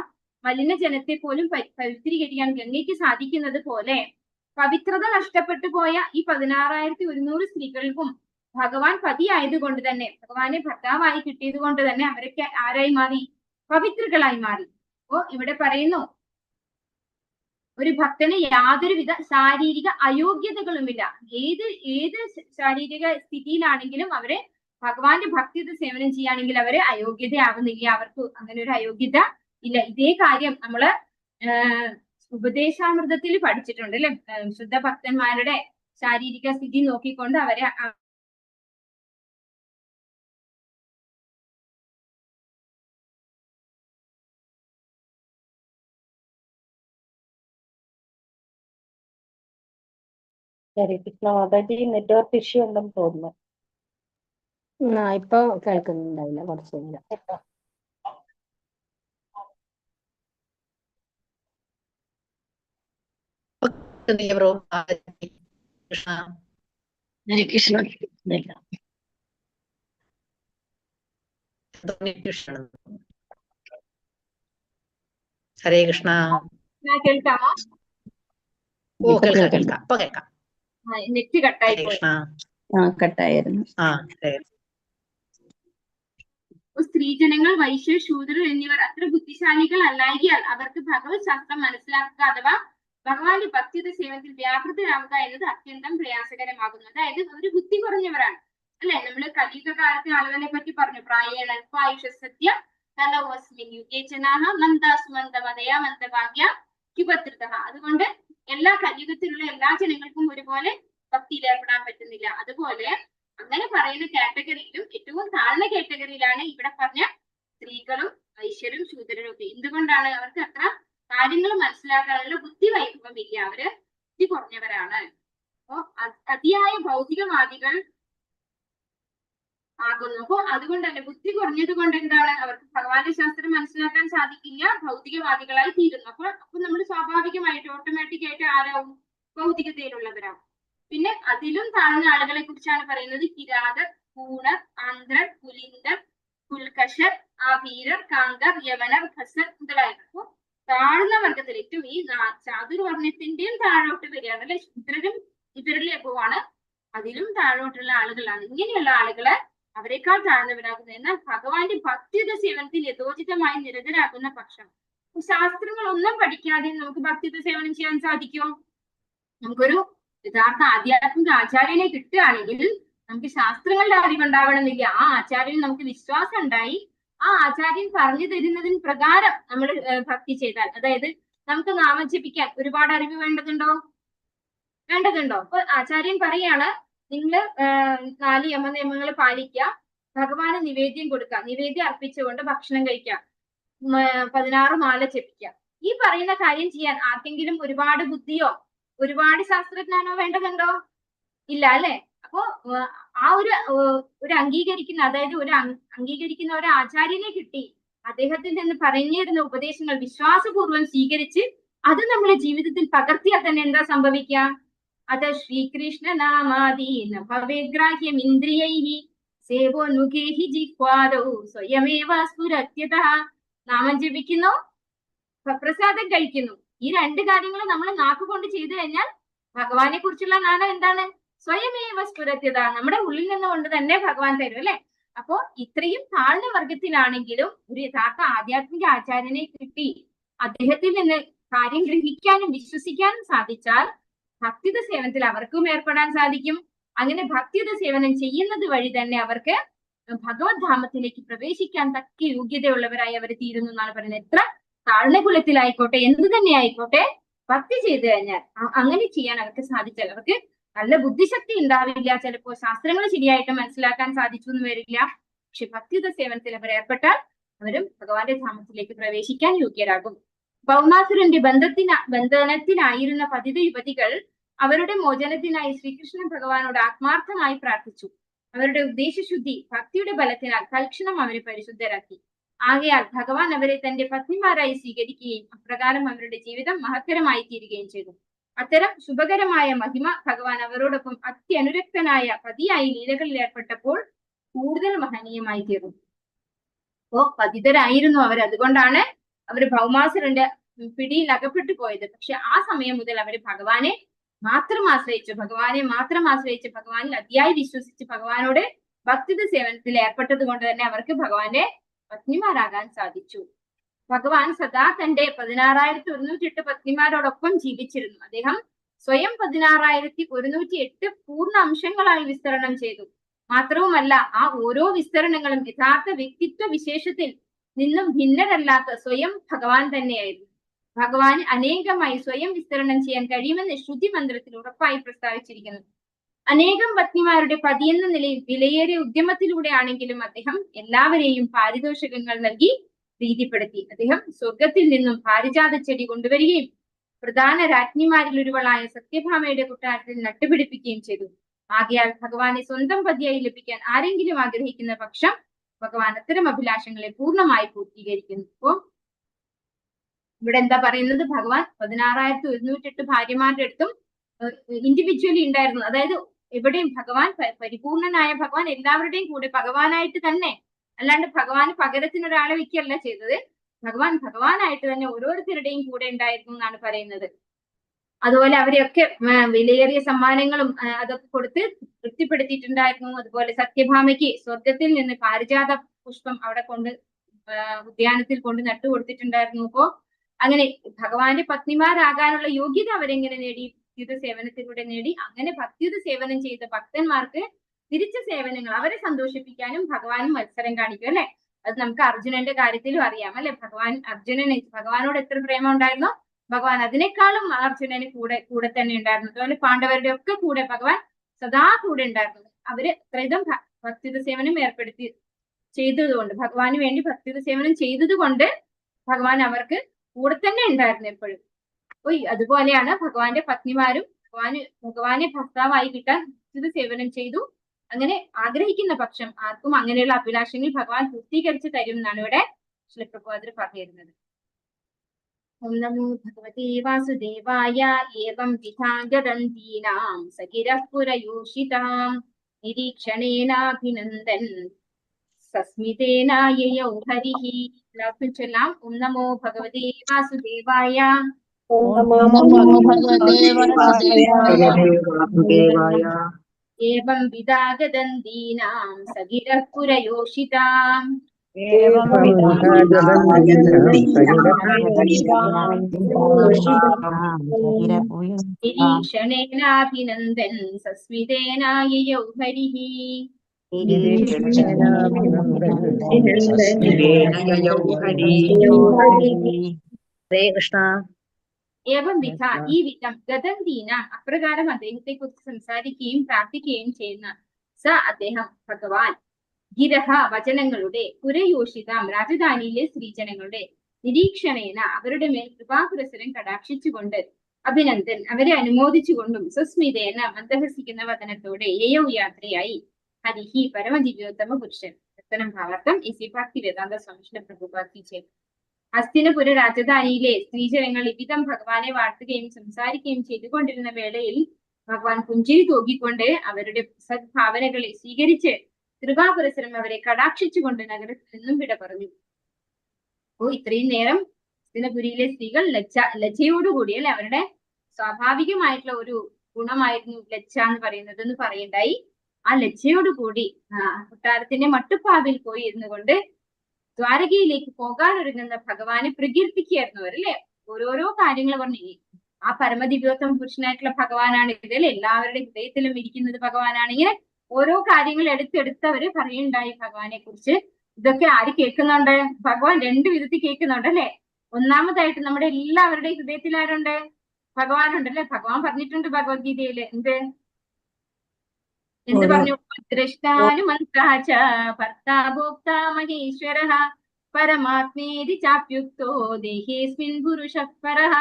മലിനജലത്തെ പോലും പവിത്രീകരിക്കാൻ ഗംഗയ്ക്ക് സാധിക്കുന്നത് പോലെ പവിത്രത നഷ്ടപ്പെട്ടു പോയ ഈ 16,100 സ്ത്രീകൾക്കും ഭഗവാൻ പതി ആയതുകൊണ്ട് തന്നെ, ഭഗവാനെ ഭർത്താവായി കിട്ടിയത് കൊണ്ട് തന്നെ അവരൊക്കെ ആരായി മാറി? പവിത്രകളായി മാറി. അപ്പോ ഇവിടെ പറയുന്നു, ഒരു ഭക്തന് യാതൊരുവിധ ശാരീരിക അയോഗ്യതകളുമില്ല. ഏത് ശാരീരിക സ്ഥിതിയിലാണെങ്കിലും അവരെ ഭഗവാന്റെ ഭക്തിയുടെ സേവനം ചെയ്യുകയാണെങ്കിൽ അവര് അയോഗ്യതയാവുന്നില്ല. അവർക്ക് അങ്ങനെ ഒരു അയോഗ്യത ഇല്ല. ഇതേ കാര്യം നമ്മള് ഉപദേശാമൃതത്തിൽ പഠിച്ചിട്ടുണ്ട് അല്ലെ. ശുദ്ധ ഭക്തന്മാരുടെ ശാരീരിക സ്ഥിതി നോക്കിക്കൊണ്ട് അവരെ ഹരേ കൃഷ്ണ മാതാജി, നെറ്റ്വർക്ക് ഇഷ്യൂ ഉണ്ടെന്ന് തോന്നുന്നു. ഇപ്പൊ കേൾക്കുന്നുണ്ടായില്ല കുറച്ചു നേരം. ഹരേ കൃഷ്ണ. ഹരേ കൃഷ്ണ. കേൾക്കാമോ? ഓ കേൾക്കാം. ഇപ്പൊ കേൾക്കാം. നെറ്റ് കട്ടായി പോയി. കട്ടായിരുന്നു. സ്ത്രീജനങ്ങൾ, വൈശ്യർ, ശൂദ്രർ എന്നിവർ അത്ര ബുദ്ധിശാലികൾ അല്ലായികയാൽ അവർക്ക് ഭഗവത് ശാസ്ത്രം മനസ്സിലാക്കുക അഥവാ ഭഗവാന്റെ ഭക്തിയുടെ സേവനത്തിൽ വ്യാപൃതരാവുക എന്നത് അത്യന്തം പ്രയാസകരമാകുന്നു. അതായത് ഒരു ബുദ്ധി കുറഞ്ഞവരാണ് അല്ലെ. നമ്മള് കലിയുഗ കാലത്തെ ആളുകളെ പറ്റി പറഞ്ഞു. പ്രായേണ ആയുഷ സത്യ തലവസ്മിൻ യുഗേ ജനാഹ മന്ദാസുമന്ദമതയാ മന്ദഭാഗ്യ കിപത്രിതഃ. അതുകൊണ്ട് എല്ലാ കലിയുഗത്തിലുള്ള എല്ലാ ജനങ്ങൾക്കും ഒരുപോലെ ഭക്തിയിൽ ഏർപ്പെടാൻ പറ്റുന്നില്ല. അതുപോലെ അങ്ങനെ പറയുന്ന കാറ്റഗറിയിലും ഏറ്റവും താഴ്ന്ന കാറ്റഗറിയിലാണ് ഇവിടെ പറഞ്ഞ സ്ത്രീകളും വൈശ്യരും ശൂദ്രരും ഒക്കെ. എന്തുകൊണ്ടാണ്? അവർക്ക് അത്ര കാര്യങ്ങൾ മനസ്സിലാക്കാനുള്ള ബുദ്ധി വൈഭവം ഇല്ല. അവര് ബുദ്ധി കുറഞ്ഞവരാണ്. അപ്പോ അതിയായ ഭൗതികവാദികൾ ആകുന്നു. അപ്പോ അതുകൊണ്ട് തന്നെ ബുദ്ധി കുറഞ്ഞത് കൊണ്ട് എന്താണ്? അവർക്ക് ഭഗവാന്റെ ശാസ്ത്രം മനസ്സിലാക്കാൻ സാധിക്കില്ല, ഭൗതികവാദികളായി തീരുന്നു. അപ്പൊ നമ്മൾ സ്വാഭാവികമായിട്ട് ഓട്ടോമാറ്റിക് ആയിട്ട് ആരാവും? ഭൗതികതയിലുള്ളവരാവും. പിന്നെ അതിലും താഴ്ന്ന ആളുകളെ കുറിച്ചാണ് പറയുന്നത്. കിരാതർ, കൂണർ, ആന്ധ്രർ, പുലിന്ദർ, പുൽക്കശർ, ആഭീരർ, കാങ്കർ, യവനർ, ഖസർ മുതലായവർ. അപ്പൊ താഴ്ന്ന വർഗത്തിൽ ഏറ്റവും ഈ ചാതുർവർണ്ണത്തിന്റെയും താഴോട്ട് വരികയാണ് അല്ലെ. ശൂദ്രരും ഇവരിലെ അപ്പമാണ് അതിലും താഴോട്ടുള്ള ആളുകളാണ്. ഇങ്ങനെയുള്ള ആളുകളെ അവരെക്കാൾ താഴ്ന്നവരാകുന്നു. എന്നാൽ ഭഗവാന്റെ ഭക്തിയുടെ സേവനത്തിൽ യഥോചിതമായി നിരതരാകുന്ന പക്ഷം ശാസ്ത്രങ്ങളൊന്നും പഠിക്കാതെ നമുക്ക് ഭക്തിയുടെ സേവനം ചെയ്യാൻ സാധിക്കുമോ? നമുക്കൊരു യഥാർത്ഥ ആധ്യാത്മിക ആചാര്യനെ കിട്ടുകയാണെങ്കിൽ നമുക്ക് ശാസ്ത്രങ്ങളുടെ അറിവുണ്ടാവണമെന്നില്ല. ആ ആചാര്യന് നമുക്ക് വിശ്വാസം ഉണ്ടായി ആ ആചാര്യൻ പറഞ്ഞു തരുന്നതിന് പ്രകാരം നമ്മൾ ഭക്തി ചെയ്താൽ, അതായത് നമുക്ക് നാമം ജപിക്കാൻ ഒരുപാട് അറിവ് വേണ്ടതുണ്ടോ? അപ്പൊ ആചാര്യൻ പറയാണ്, നിങ്ങൾ 4 യമനിയമങ്ങൾ പാലിക്കുക, ഭഗവാന് നിവേദ്യം കൊടുക്കുക, നിവേദ്യം അർപ്പിച്ചുകൊണ്ട് ഭക്ഷണം കഴിക്കുക, 16 മാല ജപിക്കുക. ഈ പറയുന്ന കാര്യം ചെയ്യാൻ ആർക്കെങ്കിലും ഒരുപാട് ബുദ്ധിയോ ഒരുപാട് ശാസ്ത്രജ്ഞാനോ വേണ്ടതുണ്ടോ? ഇല്ല അല്ലെ. അപ്പോ ആ ഒരു അംഗീകരിക്കുന്ന, അതായത് അംഗീകരിക്കുന്ന ഒരു ആചാര്യനെ കിട്ടി അദ്ദേഹത്തിൽ നിന്ന് പറഞ്ഞു തരുന്ന ഉപദേശങ്ങൾ വിശ്വാസപൂർവ്വം സ്വീകരിച്ച് അത് നമ്മുടെ ജീവിതത്തിൽ പകർത്തിയാൽ തന്നെ എന്താ സംഭവിക്കുക? അത ശ്രീകൃഷ്ണനാമാദീന ഭവേഗ്രാഹ്യമിന്ദ്രിയൈഃ സേവോന്മുഖേ ഹി ജിഹ്വാദൗ സ്വയമേവ സ്ഫുരത്യതഃ. നാമം ജപിക്കുന്നു, പ്രസാദം കഴിക്കുന്നു. ഈ രണ്ട് കാര്യങ്ങൾ നമ്മൾ നാക്കുകൊണ്ട് ചെയ്തു കഴിഞ്ഞാൽ ഭഗവാനെ കുറിച്ചുള്ള നാമം എന്താണ്? സ്വയമേവ സ്ഫുരത്യത. നമ്മുടെ ഉള്ളിൽ നിന്നുകൊണ്ട് തന്നെ ഭഗവാൻ തരും അല്ലെ. അപ്പോ ഇത്രയും താഴ്ന്ന വർഗത്തിലാണെങ്കിലും ഒരു യഥാർത്ഥ ആധ്യാത്മിക ആചാര്യനെ കിട്ടി അദ്ദേഹത്തിൽ നിന്ന് കാര്യം ഗ്രഹിക്കാനും വിശ്വസിക്കാനും സാധിച്ചാൽ ഭക്തിയുത സേവനത്തിൽ അവർക്കും ഏർപ്പെടാൻ സാധിക്കും. അങ്ങനെ ഭക്തിയുത സേവനം ചെയ്യുന്നത് വഴി തന്നെ അവർക്ക് ഭഗവത് ധാമത്തിലേക്ക് പ്രവേശിക്കാൻ തക്ക യോഗ്യതയുള്ളവരായി അവർ തീരുന്നു എന്നാണ് പറയുന്നത്. എത്ര താഴ്ന്ന കുലത്തിലായിക്കോട്ടെ, എന്ത് തന്നെ ആയിക്കോട്ടെ, ഭക്തി ചെയ്തു കഴിഞ്ഞാൽ അങ്ങനെ ചെയ്യാൻ അവർക്ക് സാധിച്ചാൽ അവർക്ക് നല്ല ബുദ്ധിശക്തി ഉണ്ടാവില്ല, ചിലപ്പോൾ ശാസ്ത്രങ്ങൾ ശരിയായിട്ട് മനസ്സിലാക്കാൻ സാധിച്ചു എന്ന് വരില്ല. പക്ഷെ ഭക്തിയുത സേവനത്തിൽ അവർ ഏർപ്പെട്ടാൽ അവരും ഭഗവാന്റെ ധാമത്തിലേക്ക് പ്രവേശിക്കാൻ യോഗ്യരാകും. ഭൗമാസുരന്റെ ബന്ധനത്തിലായിരുന്ന പതിത യുവതികൾ അവരുടെ മോചനത്തിനായി ശ്രീകൃഷ്ണൻ ഭഗവാനോട് ആത്മാർത്ഥമായി പ്രാർത്ഥിച്ചു. അവരുടെ ഉദ്ദേശശുദ്ധി ഭക്തിയുടെ ബലത്തിനാൽ തൽക്ഷണം അവരെ പരിശുദ്ധരാക്കി. ആകയാൽ ഭഗവാൻ അവരെ തന്റെ പത്നിമാരായി സ്വീകരിക്കുകയും അപ്രകാരം അവരുടെ ജീവിതം മഹത്തരമായി തീരുകയും ചെയ്തു. അത്തരം ശുഭകരമായ മഹിമ ഭഗവാൻ അവരോടൊപ്പം അത്യനുരക്തനായ പതിയായി ലീലകളിൽ ഏർപ്പെട്ടപ്പോൾ കൂടുതൽ മഹനീയമായി തീർന്നു. അപ്പോ പതിതരായിരുന്നു അവർ, അതുകൊണ്ടാണ് അവർ ഭൗമാസുരന്റെ പിടിയിൽ അകപ്പെട്ടു പോയത്. പക്ഷെ ആ സമയം മുതൽ അവർ ഭഗവാനെ മാത്രം ആശ്രയിച്ചു, ഭഗവാനിൽ അതിയായി വിശ്വസിച്ച് ഭഗവാനോട് ഭക്തിയുത സേവനത്തിൽ ഏർപ്പെട്ടത് കൊണ്ട് തന്നെ അവർക്ക് ഭഗവാന്റെ പത്നിമാരാകാൻ സാധിച്ചു. ഭഗവാൻ സദാ തന്റെ 16,108 പത്നിമാരോടൊപ്പം ജീവിച്ചിരുന്നു. അദ്ദേഹം സ്വയം 16,108 പൂർണ്ണ അംശങ്ങളായി വിസ്തരണം ചെയ്തു. മാത്രവുമല്ല, ആ ഓരോ വിസ്തരണങ്ങളും യഥാർത്ഥ വ്യക്തിത്വ വിശേഷത്തിൽ നിന്നും ഭിന്നരല്ലാത്ത സ്വയം ഭഗവാൻ തന്നെയായിരുന്നു. ഭഗവാൻ അനേകമായി സ്വയം വിസ്തരണം ചെയ്യാൻ കഴിയുമെന്ന് ശ്രുതി മന്ത്രത്തിൽ ഉറപ്പായി പ്രസ്താവിച്ചിരിക്കുന്നു. അനേകം പത്നിമാരുടെ പതിയെന്ന നിലയിൽ വിലയേറിയ ഉദ്യമത്തിലൂടെ ആണെങ്കിലും അദ്ദേഹം എല്ലാവരെയും പാരിതോഷികങ്ങൾ നൽകി പ്രീതിപ്പെടുത്തി. അദ്ദേഹം സ്വർഗത്തിൽ നിന്നും പാരിജാത ചെടി കൊണ്ടുവരികയും പ്രധാന രാജ്ഞിമാരിൽ ഒരുവളായ സത്യഭാമയുടെ കൊട്ടാരത്തിൽ നട്ടുപിടിപ്പിക്കുകയും ചെയ്തു. ആകയാൽ ഭഗവാനെ സ്വന്തം പതിയായി ലഭിക്കാൻ ആരെങ്കിലും ആഗ്രഹിക്കുന്ന പക്ഷം ഭഗവാൻ അത്തരം അഭിലാഷങ്ങളെ പൂർണ്ണമായി പൂർത്തീകരിക്കുന്നു. അപ്പോ ഇവിടെ എന്താ പറയുന്നത്? ഭഗവാൻ 16,108 ഭാര്യമാരുടെ അടുത്തും ഇൻഡിവിജ്വലി ഉണ്ടായിരുന്നു. അതായത് എവിടെയും ഭഗവാൻ പരിപൂർണനായ ഭഗവാൻ എല്ലാവരുടെയും കൂടെ ഭഗവാനായിട്ട് തന്നെ, അല്ലാണ്ട് ഭഗവാൻ പകരത്തിനൊരാളെ വെക്കുകയല്ല ചെയ്തത്. ഭഗവാനായിട്ട് തന്നെ ഓരോരുത്തരുടെയും കൂടെ ഉണ്ടായിരുന്നു എന്നാണ് പറയുന്നത്. അതുപോലെ അവരെയൊക്കെ വിലയേറിയ സമ്മാനങ്ങളും അതൊക്കെ കൊടുത്ത് തൃപ്തിപ്പെടുത്തിയിട്ടുണ്ടായിരുന്നു. അതുപോലെ സത്യഭാമയ്ക്ക് സ്വർഗത്തിൽ നിന്ന് പാരിജാത പുഷ്പം അവിടെ ഉദ്യാനത്തിൽ കൊണ്ട് നട്ടുകൊടുത്തിട്ടുണ്ടായിരുന്നു. അപ്പോ അങ്ങനെ ഭഗവാന്റെ പത്നിമാരാകാനുള്ള യോഗ്യത അവരെങ്ങനെ നേടി? ഭക്തിയുത സേവനത്തിലൂടെ നേടി. അങ്ങനെ ഭക്തിയുത സേവനം ചെയ്ത ഭക്തന്മാർക്ക് തിരിച്ച സേവനങ്ങൾ അവരെ സന്തോഷിപ്പിക്കാനും ഭഗവാനും മത്സരം കാണിക്കും അല്ലെ. അത് നമുക്ക് അർജുനന്റെ കാര്യത്തിലും അറിയാം അല്ലെ. ഭഗവാനോട് എത്ര പ്രേമം ഉണ്ടായിരുന്നോ ഭഗവാൻ അതിനേക്കാളും അർജുനന് കൂടെ തന്നെ ഉണ്ടായിരുന്നു. അതുപോലെ പാണ്ഡവരുടെ ഒക്കെ കൂടെ ഭഗവാൻ സദാ കൂടെ ഉണ്ടായിരുന്നു. അവര് അത്രയും ഭക്തിയുത സേവനം ചെയ്തതുകൊണ്ട്, ഭഗവാന് വേണ്ടി ഭക്തിയുത സേവനം ചെയ്തത് കൊണ്ട് ഭഗവാൻ അവർക്ക് കൂടെ തന്നെ ഉണ്ടായിരുന്നു എപ്പോഴും. അതുപോലെയാണ് ഭഗവാന്റെ പത്നിമാരും ഭഗവാനെ ഭർത്താവായി കിട്ടാൻ ഭക്തിയുത സേവനം ചെയ്തു. അങ്ങനെ ആഗ്രഹിക്കുന്ന പക്ഷം ആർക്കും അങ്ങനെയുള്ള അഭിലാഷങ്ങൾ ഭഗവാൻ പൂർത്തീകരിച്ച് തരും എന്നാണ് ഇവിടെ ശ്രീപ്രഭുപാദർ പറഞ്ഞിരുന്നത്. ഓം നമോ ഭഗവതേ വാസുദേവായ. ഏവം വിധാഗതന്തീനാം സഖിരഃ പുരയൂഷിതാം നിരീക്ഷണേനാഭിനന്ദൻ സസ്മിതേനായയൗ ഹരിഃ. എല്ലാവർക്കും ചൊല്ലാം. ഓം നമോ ഭഗവതേ വാസുദേവായ. ഏവം വിധാഗതന്തീനാം സഖിരഃ പുരയൂഷിതാം നിരീക്ഷണേനാഭിനന്ദൻ സസ്മിതേനായയൗ ഹരിഃ. ഹരേ കൃഷ്ണ. ഏവം വിധ, ഈ വിധം, ഗതന്തീന, അപ്രകാരം അദ്ദേഹത്തെ കുറിച്ച് സംസാരിക്കുകയും പ്രാർത്ഥിക്കുകയും ചെയ്യുന്ന അദ്ദേഹം ഭഗവാൻ ഗിരഹ, വചനങ്ങളുടെ, പുരയോഷിതാം, രാജധാനിയിലെ സ്ത്രീജനങ്ങളുടെ, നിരീക്ഷണേന, അവരുടെ മേൽ കൃപാപുരസരം കടാക്ഷിച്ചുകൊണ്ട്, അഭിനന്ദൻ, അവരെ അനുമോദിച്ചുകൊണ്ടും, സുസ്മിതേന, മന്ദഹസിക്കുന്ന വചനത്തോടെ, യയൗ, യാത്രയായി, ഹരിഹി, പരമദിവ്യോത്തമ പുരുഷൻ. രത്തനം ഭാവാർത്ഥം ഇസി ഭക്തി വേദാന്ത സ്വാമി പ്രഭുപാദി ചെയ്തു. ഹസ്തിനപുര രാജധാനിയിലെ സ്ത്രീജനങ്ങൾ ഇവിധം ഭഗവാനെ വാഴ്ത്തുകയും സംസാരിക്കുകയും ചെയ്തുകൊണ്ടിരുന്ന വേളയിൽ ഭഗവാൻ പുഞ്ചിരി തൂക്കിക്കൊണ്ട് അവരുടെ സദ്ഭാവനകളെ സ്വീകരിച്ച് കൃപാപുരസരം അവരെ കടാക്ഷിച്ചുകൊണ്ട് നഗരത്തിൽ നിന്നും വിട പറഞ്ഞു. ഓ, ഇത്രയും നേരം ഹസ്തിനപുരിയിലെ സ്ത്രീകൾ ലജ്ജയോടുകൂടി അല്ലെ, അവരുടെ സ്വാഭാവികമായിട്ടുള്ള ഒരു ഗുണമായിരുന്നു ലജ്ജ എന്ന് പറയുന്നത് എന്ന് പറയണ്ടായി. ആ ലജ്ജയോടുകൂടി കൊട്ടാരത്തിന്റെ മട്ടുപ്പാവിൽ പോയി ഇരുന്നു കൊണ്ട് ദ്വാരകയിലേക്ക് പോകാനൊരുങ്ങുന്ന ഭഗവാനെ പ്രകീർത്തിക്കുകയായിരുന്നു അവരല്ലേ. ഓരോരോ കാര്യങ്ങൾ പറഞ്ഞു. ആ പരമദിവ്യോത്തമ പുരുഷനായിട്ടുള്ള ഭഗവാനാണ് ഇതിൽ, എല്ലാവരുടെ ഹൃദയത്തിലും ഇരിക്കുന്നത് ഭഗവാനാണ്. ഇങ്ങനെ ഓരോ കാര്യങ്ങൾ എടുത്തെടുത്ത് അവര് പറയുണ്ടായി ഭഗവാനെ കുറിച്ച്. ഇതൊക്കെ ആര് കേൾക്കുന്നുണ്ട്? ഭഗവാൻ രണ്ടു വിധത്തിൽ കേൾക്കുന്നുണ്ട് അല്ലെ. ഒന്നാമതായിട്ട് നമ്മുടെ എല്ലാവരുടെയും ഹൃദയത്തിൽ ആരുണ്ട്? ഭഗവാനുണ്ടല്ലേ. ഭഗവാൻ പറഞ്ഞിട്ടുണ്ട് ഭഗവത്ഗീതയില് എന്ത് പറഞ്ഞു? ദ്രഷ്ടാനുമന്ത്രാച ഭർത്താ ഭോക്താ മഹേശ്വരഃ പരമാത്മേതി ചാപ്യുക്തോ ദേഹേസ്മിൻ പുരുഷഃ പരഃ.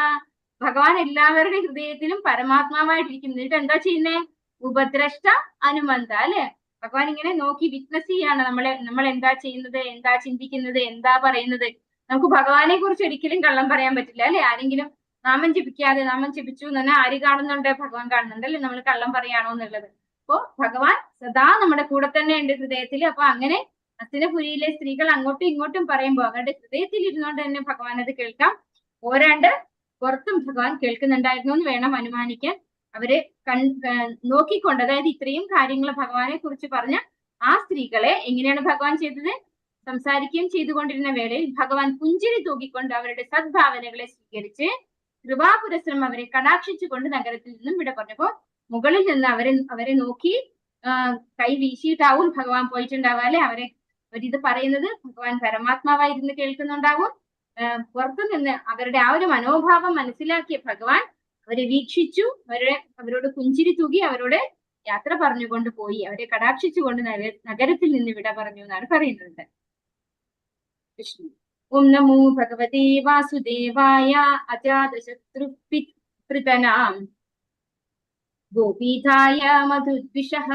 ഭഗവാൻ എല്ലാവരുടെ ഹൃദയത്തിലും പരമാത്മാവായിട്ടിരിക്കുന്നു. എന്നിട്ട് എന്താ ചെയ്യുന്നേ? ഉപദ്രഷ്ട അനുമന്ത അല്ലെ. ഭഗവാൻ ഇങ്ങനെ നോക്കി വിറ്റ്നസ് ചെയ്യാണ് നമ്മൾ എന്താ ചെയ്യുന്നത്, എന്താ ചിന്തിക്കുന്നത്, എന്താ പറയുന്നത്. നമുക്ക് ഭഗവാനെ കുറിച്ച് ഒരിക്കലും കള്ളം പറയാൻ പറ്റില്ല അല്ലെ. ആരെങ്കിലും നാമം ജപിക്കാതെ നാമം ജപിച്ചു എന്ന് പറഞ്ഞാൽ ആര് കാണുന്നുണ്ട്? ഭഗവാൻ കാണുന്നുണ്ട് അല്ലെ. നമ്മൾ കള്ളം പറയാണോ എന്നുള്ളത്. അപ്പോ ഭഗവാൻ സദാ നമ്മുടെ കൂടെ തന്നെ ഉണ്ട് ഹൃദയത്തിൽ. അപ്പൊ അങ്ങനെ ഹസ്തിനപുരിയിലെ സ്ത്രീകൾ അങ്ങോട്ടും ഇങ്ങോട്ടും പറയുമ്പോൾ അവരുടെ ഹൃദയത്തിൽ ഇരുന്നുകൊണ്ട് തന്നെ ഭഗവാൻ അത് കേൾക്കാം. പോരാണ്ട് പുറത്തും ഭഗവാൻ കേൾക്കുന്നുണ്ടായിരുന്നു എന്ന് വേണം അനുമാനിക്കാൻ. അവരെ നോക്കിക്കൊണ്ട്, അതായത് ഇത്രയും കാര്യങ്ങൾ ഭഗവാനെ കുറിച്ച് പറഞ്ഞ ആ സ്ത്രീകളെ എങ്ങനെയാണ് ഭഗവാൻ ചെയ്തത്? സംസാരിക്കുകയും ചെയ്തുകൊണ്ടിരുന്ന വേളയിൽ ഭഗവാൻ പുഞ്ചിരി തൂക്കിക്കൊണ്ട് അവരുടെ സദ്ഭാവനകളെ സ്വീകരിച്ച് കൃപാപുരസരം അവരെ കടാക്ഷിച്ചുകൊണ്ട് നഗരത്തിൽ നിന്നും വിട പറഞ്ഞപ്പോ മുകളിൽ നിന്ന് അവരെ നോക്കി കൈ വീശിയിട്ടാവും ഭഗവാൻ പോയിട്ടുണ്ടാവുക അല്ലെ. അവരിത് പറയുന്നത് ഭഗവാൻ പരമാത്മാവായിരുന്നു കേൾക്കുന്നുണ്ടാവും. പുറത്തു നിന്ന് അവരുടെ ആ ഒരു മനോഭാവം മനസ്സിലാക്കിയ ഭഗവാൻ അവരെ വീക്ഷിച്ചു, അവരോട് പുഞ്ചിരി തൂകി അവരോട് യാത്ര പറഞ്ഞുകൊണ്ട് പോയി. അവരെ കടാക്ഷിച്ചുകൊണ്ട് നഗരത്തിൽ നിന്ന് വിട പറഞ്ഞു എന്നാണ് പറയുന്നത്. കൃഷ്ണ. ഓം നമോ ഭഗവതേ വാസുദേവായ അജാതശത്രുപൃതനാം ഗോപീതായ മധുദ്വിഷഃ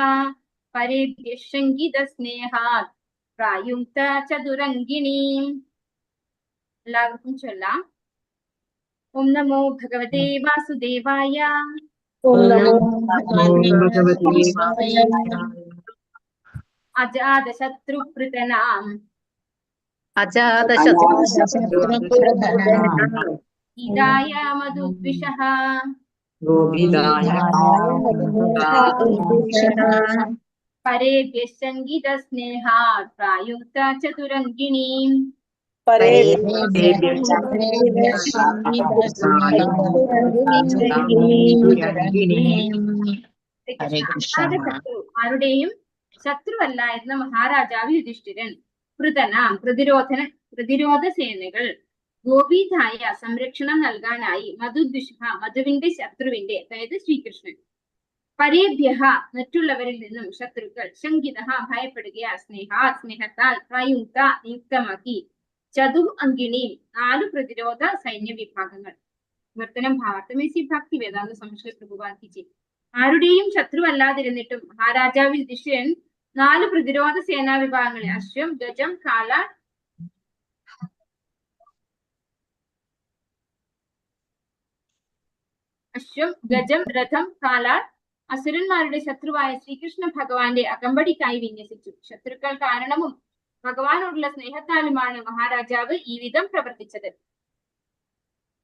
പരേഭ്യഃ ശങ്കിതസ്നേഹാത് പ്രായുക്ത ചതുരംഗിണീം. എല്ലാവർക്കും ചൊല്ലാം. ഓം നമോ ഭഗവതേ വാസുദേവായ അജാതശത്രുപൃതനാം ഗീതായ മധുദ്വിഷഃ പരേഭ്യഃ ശങ്കിതസ്നേഹാത് പ്രായുക്ത ചതുരംഗിണീം. ആരുടെയും ശത്രുവല്ലായിരുന്ന മഹാരാജാവ് യുധിഷ്ഠിരൻ പൃതനാം പ്രതിരോധ സേനകൾ ഗോപീതായ സംരക്ഷണം നൽകാനായി മധുവിന്റെ ശത്രുവിന്റെ, അതായത് ശ്രീകൃഷ്ണൻ, പരേഭ്യ മറ്റുള്ളവരിൽ നിന്നും ശത്രുക്കൾ, ശങ്കിത ഭയപ്പെടുകയാ, സ്നേഹത്താൽ പ്രയുക്ത നിയുക്തമാക്കി, ചതുരംഗിണി 4 പ്രതിരോധ സൈന്യ വിഭാഗങ്ങൾ. വിവർത്തനം ഭാവാർത്ഥമേസി ഭക്തി വേദാന്ത സംശയ പ്രഭുവാക്കിച്ച്. ആരുടെയും ശത്രുവല്ലാതിരുന്നിട്ടും മഹാരാജാവ് യുധിഷ്ഠിരൻ 4 പ്രതിരോധ സേനാ വിഭാഗങ്ങളെ അശ്വം, ഗജം, കാലാൾ, രഥം, കാലാൾ അസുരന്മാരുടെ ശത്രുവായ ശ്രീകൃഷ്ണ ഭഗവാന്റെ അകമ്പടിക്കായി വിന്യസിച്ചു. ശത്രുക്കൾ കാരണവും ഭഗവാനോടുള്ള സ്നേഹത്താലുമാണ് മഹാരാജാവ് ഈ വിധം പ്രവർത്തിച്ചത്.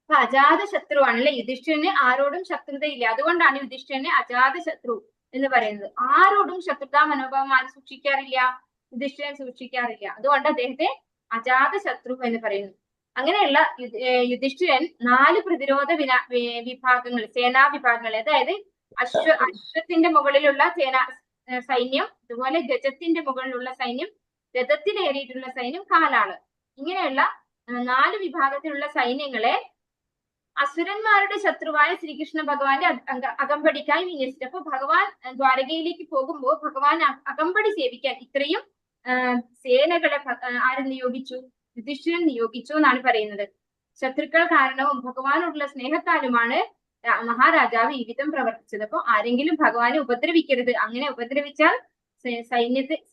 അപ്പൊ അജാത ശത്രുവാണല്ലേ യുധിഷ്ഠിരന്. ആരോടും ശത്രുതയില്ല. അതുകൊണ്ടാണ് യുധിഷ്ഠിരനെ അജാത ശത്രു എന്ന് പറയുന്നത്. ആരോടും ശത്രുതാ മനോഭാവം ആരും സൂക്ഷിക്കാറില്ല, യുധിഷ്ഠിരൻ സൂക്ഷിക്കാറില്ല. അതുകൊണ്ട് അദ്ദേഹത്തെ അജാത ശത്രു എന്ന് പറയുന്നു. അങ്ങനെയുള്ള യുധിഷ്ഠിരൻ 4 പ്രതിരോധ വിഭാഗങ്ങൾ, സേനാ വിഭാഗങ്ങൾ, അതായത് അശ്വത്തിന്റെ മുകളിലുള്ള സൈന്യം, അതുപോലെ ഗജത്തിന്റെ മുകളിലുള്ള സൈന്യം, രഥത്തിലേറിയിട്ടുള്ള സൈന്യം, കാലാള്, ഇങ്ങനെയുള്ള 4 വിഭാഗത്തിലുള്ള സൈന്യങ്ങളെ അസുരന്മാരുടെ ശത്രുവായ ശ്രീകൃഷ്ണ ഭഗവാന്റെ അകമ്പടിക്കായി വിന്യസിച്ചു. അപ്പൊ ഭഗവാൻ ദ്വാരകയിലേക്ക് പോകുമ്പോൾ ഭഗവാൻ അകമ്പടി സേവിക്കാൻ ഇത്രയും സേനകളെ ആര് നിയോഗിച്ചു? യുധിഷ്ഠിരൻ നിയോഗിച്ചു എന്നാണ് പറയുന്നത്. ശത്രുക്കൾ കാരണവും ഭഗവാനോടുള്ള സ്നേഹത്താലുമാണ് മഹാരാജാവ് ഈ വിധം പ്രവർത്തിച്ചത്. അപ്പൊ ആരെങ്കിലും ഭഗവാനെ ഉപദ്രവിക്കരുത്. അങ്ങനെ ഉപദ്രവിച്ചാൽ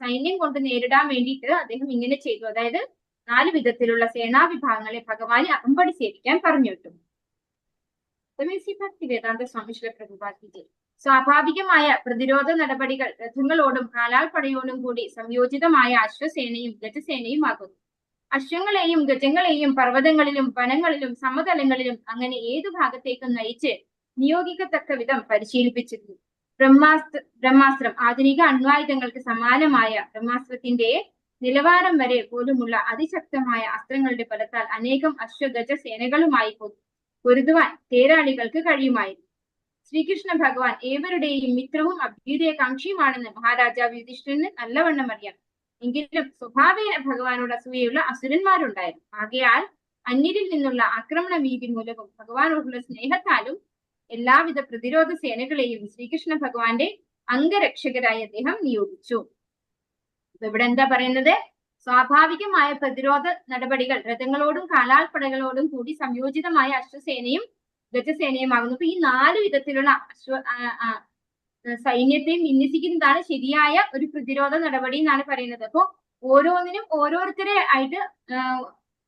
സൈന്യം കൊണ്ട് നേരിടാൻ വേണ്ടിയിട്ട് അദ്ദേഹം ഇങ്ങനെ ചെയ്തു. അതായത് 4 വിധത്തിലുള്ള സേനാ വിഭാഗങ്ങളെ ഭഗവാനെ അകമ്പടി സേവിക്കാൻ പറഞ്ഞു വിട്ടു. ഭക്തി വേദാന്ത സ്വാമി ശ്രീ പ്രഭുപാദ്. സ്വാഭാവികമായ പ്രതിരോധ നടപടികൾ രഥങ്ങളോടും കാലാൾപ്പടയോടും കൂടി സംയോജിതമായ അശ്വസേനയും ഗജസേനയും ആകുന്നു. അശ്വങ്ങളെയും ഗജങ്ങളെയും പർവ്വതങ്ങളിലും വനങ്ങളിലും സമതലങ്ങളിലും അങ്ങനെ ഏതു ഭാഗത്തേക്കും നയിച്ച് നിയോഗിക്കത്തക്ക വിധം പരിശീലിപ്പിച്ചിരുന്നു. ബ്രഹ്മാസ്ത്രം ആധുനിക അണ്വായുധങ്ങൾക്ക് സമാനമായ ബ്രഹ്മാസ്ത്രത്തിന്റെ നിലവാരം വരെ പോലുമുള്ള അതിശക്തമായ അസ്ത്രങ്ങളുടെ ബലത്താൽ അനേകം അശ്വഗജ സേനകളുമായി പൊരുതുവാൻ തേരാളികൾക്ക് കഴിയുമായിരുന്നു. ശ്രീകൃഷ്ണ ഭഗവാൻ ഏവരുടെയും മിത്രവും അഭ്യുദയകാംക്ഷിയുമാണെന്ന് മഹാരാജാവ് യുധിഷ്ഠിരന് നല്ലവണ്ണം അറിയാം. എങ്കിലും സ്വഭാവേന ഭഗവാനോട് അസൂയുള്ള അസുരന്മാരുണ്ടായിരുന്നു. ആകയാൽ അന്യരിൽ നിന്നുള്ള ആക്രമണ ഭീതി മൂലവും ഭഗവാനോടുള്ള സ്നേഹത്താലും എല്ലാവിധ പ്രതിരോധ സേനകളെയും ശ്രീകൃഷ്ണ ഭഗവാന്റെ അംഗരക്ഷകരായി അദ്ദേഹം നിയോഗിച്ചു. ഇവിടെ എന്താ പറയുന്നത്? സ്വാഭാവികമായ പ്രതിരോധ നടപടികൾ രഥങ്ങളോടും കാലാൾപ്പടകളോടും കൂടി സംയോജിതമായ അശ്വസേനയും ഗജസേനയുമാകുന്നു. അപ്പൊ ഈ 4 വിധത്തിലുള്ള സൈന്യത്തെയും വിന്യസിക്കുന്നതാണ് ശരിയായ ഒരു പ്രതിരോധ നടപടി എന്നാണ് പറയുന്നത്. അപ്പോ ഓരോന്നിനും ഓരോരുത്തരെ ആയിട്ട്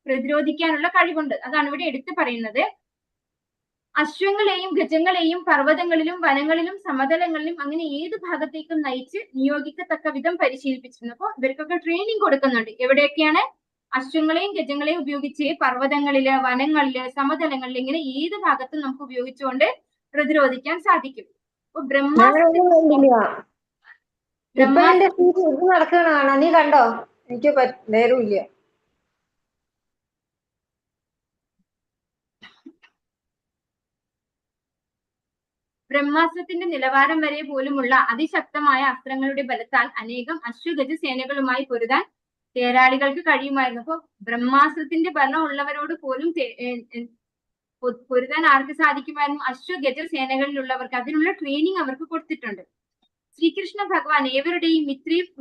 പ്രതിരോധിക്കാനുള്ള കഴിവുണ്ട്. അതാണ് ഇവിടെ എടുത്തു പറയുന്നത്. അശ്വങ്ങളെയും ഗജങ്ങളെയും പർവ്വതങ്ങളിലും വനങ്ങളിലും സമതലങ്ങളിലും അങ്ങനെ ഏത് ഭാഗത്തേക്കും നയിച്ച് നിയോഗിക്കത്തക്ക വിധം പരിശീലിപ്പിച്ചിരുന്നു. അപ്പൊ ഇവർക്കൊക്കെ ട്രെയിനിങ് കൊടുക്കുന്നുണ്ട്. എവിടെയൊക്കെയാണ്? അശ്വങ്ങളെയും ഗജങ്ങളെയും ഉപയോഗിച്ച് പർവ്വതങ്ങളില്, വനങ്ങളില്, സമതലങ്ങളില് ഇങ്ങനെ ഏത് ഭാഗത്തും നമുക്ക് ഉപയോഗിച്ചുകൊണ്ട് പ്രതിരോധിക്കാൻ സാധിക്കും. അപ്പൊ നടക്കണ നീ കണ്ടോ? എനിക്ക് നേരമില്ല. ബ്രഹ്മാസ്ത്രത്തിന്റെ നിലവാരം വരെ പോലുമുള്ള അതിശക്തമായ അസ്ത്രങ്ങളുടെ ബലത്താൽ അനേകം അശ്വഗജ സേനകളുമായി പൊരുതാൻ തേരാളികൾക്ക് കഴിയുമായിരുന്നു. അപ്പൊ ബ്രഹ്മാസ്ത്രത്തിന്റെ ബലം ഉള്ളവരോട് പോലും പൊരുതാൻ ആർക്ക് സാധിക്കുമായിരുന്നു? അശ്വഗജ സേനകളിലുള്ളവർക്ക്. അതിനുള്ള ട്രെയിനിങ് അവർക്ക് കൊടുത്തിട്ടുണ്ട്. ശ്രീകൃഷ്ണ ഭഗവാൻ ഏവരുടെയും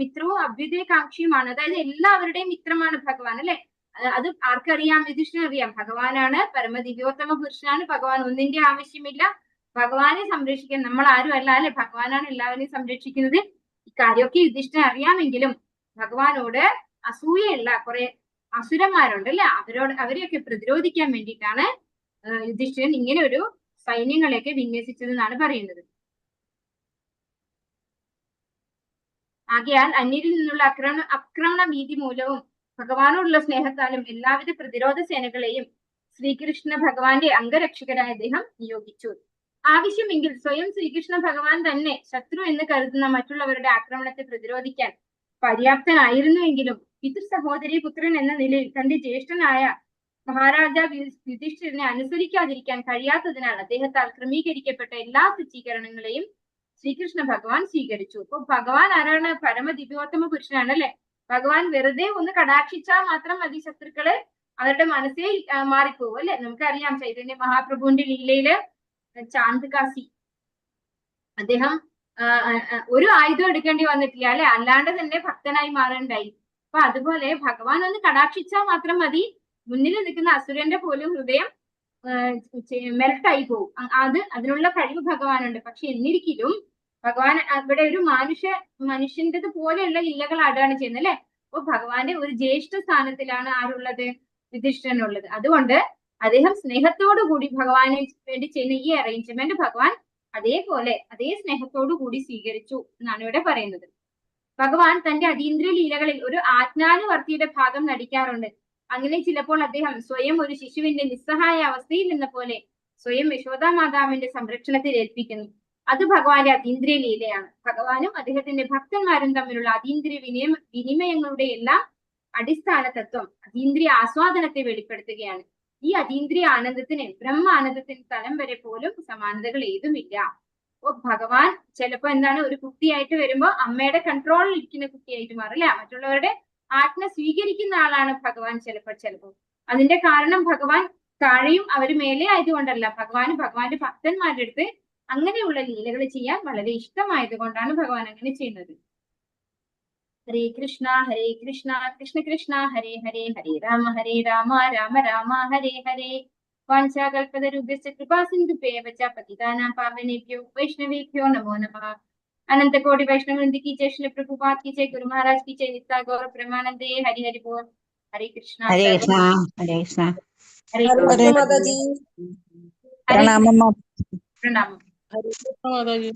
മിത്രവും അഭ്യുദയകാംക്ഷിയുമാണ്. അതായത് എല്ലാവരുടെയും മിത്രമാണ് ഭഗവാൻ, അല്ലെ? അത് ആർക്കറിയാം? യുധിഷ്ഠിരന് അറിയാം. ഭഗവാനാണ് പരമദിവ്യോത്തമ പുരുഷനാണ്. ഭഗവാൻ ഒന്നിന്റെ ആവശ്യമില്ല. ഭഗവാനെ സംരക്ഷിക്കാൻ നമ്മൾ ആരും അല്ല, അല്ലെ? ഭഗവാനാണ് എല്ലാവരെയും സംരക്ഷിക്കുന്നത്. ഇക്കാര്യമൊക്കെ യുധിഷ്ഠിരന് അറിയാമെങ്കിലും ഭഗവാനോട് അസൂയയുള്ള കുറെ അസുരന്മാരുണ്ട്, അല്ലെ? അവരെയൊക്കെ പ്രതിരോധിക്കാൻ വേണ്ടിയിട്ടാണ് യുധിഷ്ഠിരൻ ഇങ്ങനെ ഒരു സൈന്യങ്ങളെയൊക്കെ വിന്യസിച്ചതെന്നാണ് പറയുന്നത്. ആകയാൽ അന്യരിൽ നിന്നുള്ള ആക്രമണ ഭീതി മൂലവും ഭഗവാനോടുള്ള സ്നേഹത്താലും എല്ലാവിധ പ്രതിരോധ സേനകളെയും ശ്രീകൃഷ്ണ ഭഗവാന്റെ അംഗരക്ഷകരായ അദ്ദേഹം നിയോഗിച്ചു. ആവശ്യമെങ്കിൽ സ്വയം ശ്രീകൃഷ്ണ ഭഗവാൻ തന്നെ ശത്രു എന്ന് കരുതുന്ന മറ്റുള്ളവരുടെ ആക്രമണത്തെ പ്രതിരോധിക്കാൻ പര്യാപ്തനായിരുന്നുവെങ്കിലും പിതൃ സഹോദരി പുത്രൻ എന്ന നിലയിൽ തന്റെ ജ്യേഷ്ഠനായ മഹാരാജാവ് യുധിഷ്ഠിരനെ അനുസരിക്കാതിരിക്കാൻ കഴിയാത്തതിനാൽ അദ്ദേഹത്താൽ ക്രമീകരിക്കപ്പെട്ട എല്ലാ സജ്ജീകരണങ്ങളെയും ശ്രീകൃഷ്ണ ഭഗവാൻ സ്വീകരിച്ചു. അപ്പൊ ഭഗവാൻ ആരാണ്? പരമദിവ്യോത്തമ പുരുഷനാണ്, അല്ലെ? ഭഗവാൻ വെറുതെ ഒന്ന് കടാക്ഷിച്ചാൽ മാത്രം മതി, ശത്രുക്കള് അവരുടെ മനസ്സേ മാറിപ്പോകും, അല്ലെ? നമുക്കറിയാം ചൈതന്യ മഹാപ്രഭുവിന്റെ ലീലയില് ചാന്ദ് കാസി അദ്ദേഹം ഒരു ആയുധം എടുക്കേണ്ടി വന്നിട്ടില്ല, അല്ലെ? അല്ലാണ്ട് തന്നെ ഭക്തനായി മാറേണ്ടായി. അപ്പൊ അതുപോലെ ഭഗവാൻ ഒന്ന് കടാക്ഷിച്ചാൽ മാത്രം മതി, മുന്നിൽ നിൽക്കുന്ന അസുരന്റെ പോലും ഹൃദയം മെൽട്ടായി പോകും. അതിനുള്ള കഴിവ് ഭഗവാനുണ്ട്. പക്ഷെ എന്നിരിക്കലും ഭഗവാൻ ഇവിടെ ഒരു മനുഷ്യൻ്റെത് പോലെയുള്ള ലീലകൾ ആടുകയാണ് ചെയ്യുന്നത്, അല്ലെ? അപ്പൊ ഭഗവാന്റെ ഒരു ജ്യേഷ്ഠ സ്ഥാനത്തിലാണ് ആരുള്ളത്? യുധിഷ്ഠിരനുള്ളത്. അതുകൊണ്ട് അദ്ദേഹം സ്നേഹത്തോടു കൂടി ഭഗവാനെ വേണ്ടി ചെയ്യുന്ന ഈ അറേഞ്ച്മെന്റ് ഭഗവാൻ അതേപോലെ അതേ സ്നേഹത്തോടു കൂടി സ്വീകരിച്ചു എന്നാണ് ഇവിടെ പറയുന്നത്. ഭഗവാൻ തന്റെ അതീന്ദ്രിയ ലീലകളിൽ ഒരു ആജ്ഞാനുവർത്തിയുടെ ഭാഗം നടിക്കാറുണ്ട്. അങ്ങനെ ചിലപ്പോൾ അദ്ദേഹം സ്വയം ഒരു ശിശുവിന്റെ നിസ്സഹായ അവസ്ഥയിൽ നിന്ന പോലെ സ്വയം യശോദാ മാതാവിന്റെ സംരക്ഷണത്തിൽ ഏൽപ്പിക്കുന്നു. അത് ഭഗവാന്റെ അതീന്ദ്രിയ ലീലയാണ്. ഭഗവാനും അദ്ദേഹത്തിന്റെ ഭക്തന്മാരും തമ്മിലുള്ള അതീന്ദ്രിയ വിനിമയങ്ങളുടെ എല്ലാം അടിസ്ഥാന തത്വം അതീന്ദ്രിയ ആസ്വാദനത്തെ വെളിപ്പെടുത്തുകയാണ്. ഈ അതീന്ദ്രിയ ആനന്ദത്തിന് ബ്രഹ്മാനന്ദത്തിന് തലം വരെ പോലും സമാനതകൾ ഏതുമില്ല. അപ്പൊ ഭഗവാൻ ചിലപ്പോ എന്താണ്, ഒരു കുട്ടിയായിട്ട് വരുമ്പോ അമ്മയുടെ കൺട്രോളിൽ ഇരിക്കുന്ന കുട്ടിയായിട്ട് മാറില്ല. മറ്റുള്ളവരുടെ ആജ്ഞ സ്വീകരിക്കുന്ന ആളാണ് ഭഗവാൻ ചിലപ്പോ. അതിന്റെ കാരണം ഭഗവാൻ താഴെയും അവര് മേലെ ആയതുകൊണ്ടല്ല. ഭഗവാന്റെ ഭക്തന്മാരുടെ അടുത്ത് അങ്ങനെയുള്ള ലീലകൾ ചെയ്യാൻ വളരെ ഇഷ്ടമായത് കൊണ്ടാണ് ഭഗവാൻ അങ്ങനെ ചെയ്യുന്നത്. ഹരേ കൃഷ്ണ കൃഷ്ണ കൃഷ്ണ ഹരേ ഹരേ, ഹരേ രാമ രാമ രാമ ഹരേ ഹരേ. വാഞ്ചാകൽപതരുഭ്യശ്ച കൃപാസിന്ധുഭ്യശ്ച പതിതാനാം പാവനേഭ്യോ വൈഷ്ണവേഭ്യോ നമോ നമഃ. अनंत कोटि वैष्णव वृंद की जय, श्री प्रभुपाद की जय, गुरु महाराज की जय, नित्य गौर प्रेमानंदे, हरि हरि बोल. हरे कृष्णा ഹരേ കൃഷ്ണ ഹരേ കൃഷ്ണ. हरे ഹരേ കൃഷ്ണ മാതാജി. प्रणाम. ഹരേ കൃഷ്ണ മാതാജി.